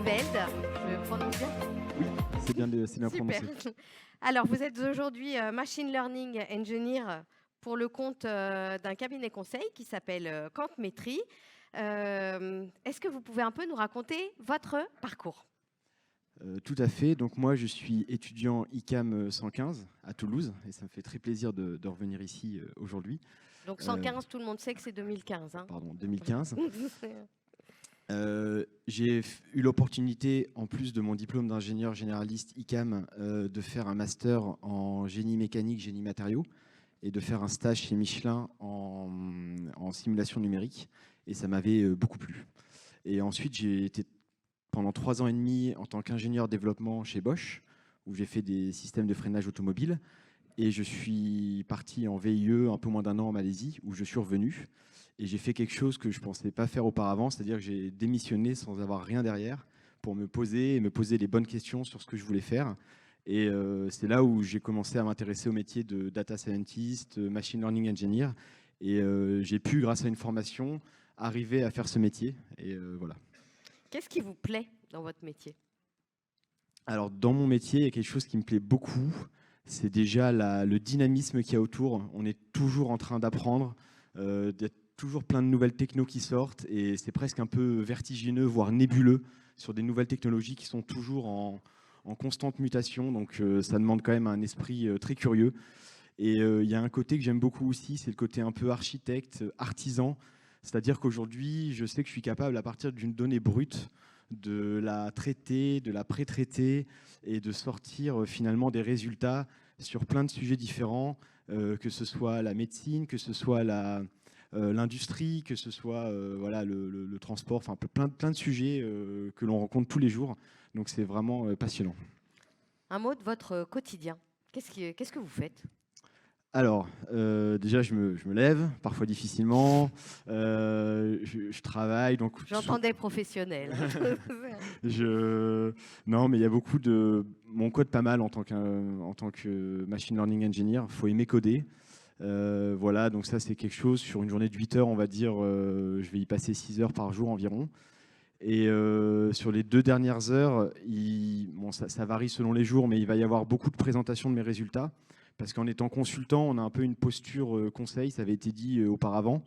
Velde, je prononce bien? Oui, c'est bien Super. prononcé. Alors, vous êtes aujourd'hui Machine Learning Engineer pour le compte d'un cabinet conseil qui s'appelle Quantmetry. Est-ce que vous pouvez un peu nous raconter votre parcours? Tout à fait. Donc moi, je suis étudiant ICAM 115 à Toulouse et ça me fait très plaisir de revenir ici aujourd'hui. Donc Euh, 115, tout le monde sait que c'est 2015. Hein. Pardon, 2015. J'ai eu l'opportunité, en plus de mon diplôme d'ingénieur généraliste ICAM, de faire un master en génie mécanique, génie matériaux et de faire un stage chez Michelin en simulation numérique. Et ça m'avait beaucoup plu. Et ensuite, j'ai été pendant 3 ans et demi en tant qu'ingénieur développement chez Bosch, où j'ai fait des systèmes de freinage automobile. Et je suis parti en VIE un peu moins d'un an en Malaisie, où je suis revenu. Et j'ai fait quelque chose que je ne pensais pas faire auparavant, c'est-à-dire que j'ai démissionné sans avoir rien derrière pour me poser et me poser les bonnes questions sur ce que je voulais faire. Et c'est là où j'ai commencé à m'intéresser au métier de data scientist, machine learning engineer. Et j'ai pu, grâce à une formation, arriver à faire ce métier. Et voilà. Qu'est-ce qui vous plaît dans votre métier? Alors, dans mon métier, il y a quelque chose qui me plaît beaucoup. C'est déjà le dynamisme qu'il y a autour. On est toujours en train d'apprendre. Il y a toujours plein de nouvelles technos qui sortent. Et c'est presque un peu vertigineux, voire nébuleux, sur des nouvelles technologies qui sont toujours en constante mutation. Donc, ça demande quand même un esprit très curieux. Et il y a un côté que j'aime beaucoup aussi, c'est le côté un peu architecte, artisan. C'est-à-dire qu'aujourd'hui, je sais que je suis capable, à partir d'une donnée brute, de la traiter, de la pré-traiter et de sortir finalement des résultats sur plein de sujets différents, que ce soit la médecine, que ce soit l'industrie, que ce soit voilà, le transport, enfin plein de sujets que l'on rencontre tous les jours. Donc c'est vraiment passionnant. Un mot de votre quotidien. Qu'est-ce que vous faites? Alors, déjà, je me lève, parfois difficilement. Je travaille. Donc, J'entendais professionnel. je... Non, mais il y a beaucoup de... Mon code pas mal en tant que machine learning engineer. Il faut aimer coder. Voilà, donc ça, c'est quelque chose. Sur une journée de 8 heures, on va dire, je vais y passer 6 heures par jour environ. Et sur les 2 dernières heures, bon, ça varie selon les jours, mais il va y avoir beaucoup de présentations de mes résultats. Parce qu'en étant consultant, on a un peu une posture conseil, ça avait été dit auparavant.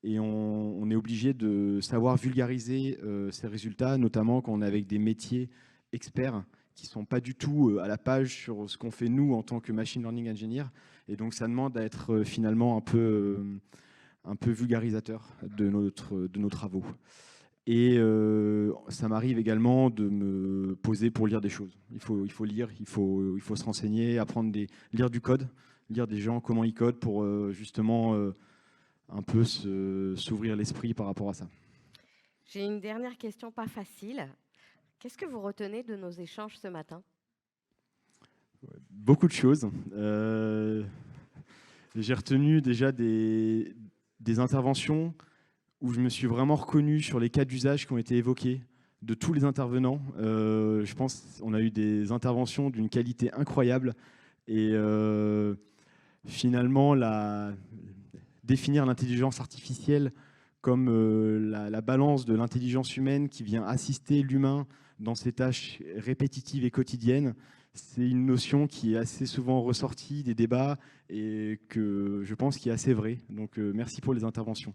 Et on est obligé de savoir vulgariser ces résultats, notamment quand on est avec des métiers experts qui ne sont pas du tout à la page sur ce qu'on fait nous en tant que machine learning engineer. Et donc ça demande à être finalement un peu vulgarisateur de nos travaux. Et ça m'arrive également de me poser pour lire des choses. Il faut lire, il faut se renseigner, lire du code, lire des gens comment ils codent pour justement un peu s'ouvrir l'esprit par rapport à ça. J'ai une dernière question pas facile. Qu'est-ce que vous retenez de nos échanges ce matin? Beaucoup de choses. J'ai retenu déjà des interventions où je me suis vraiment reconnu sur les cas d'usage qui ont été évoqués de tous les intervenants. Je pense qu'on a eu des interventions d'une qualité incroyable et finalement, définir l'intelligence artificielle comme la balance de l'intelligence humaine qui vient assister l'humain dans ses tâches répétitives et quotidiennes, c'est une notion qui est assez souvent ressortie des débats et que je pense qui est assez vraie. Donc merci pour les interventions.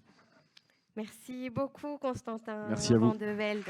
Merci beaucoup, Constantin Merci à vous. Van de Velde.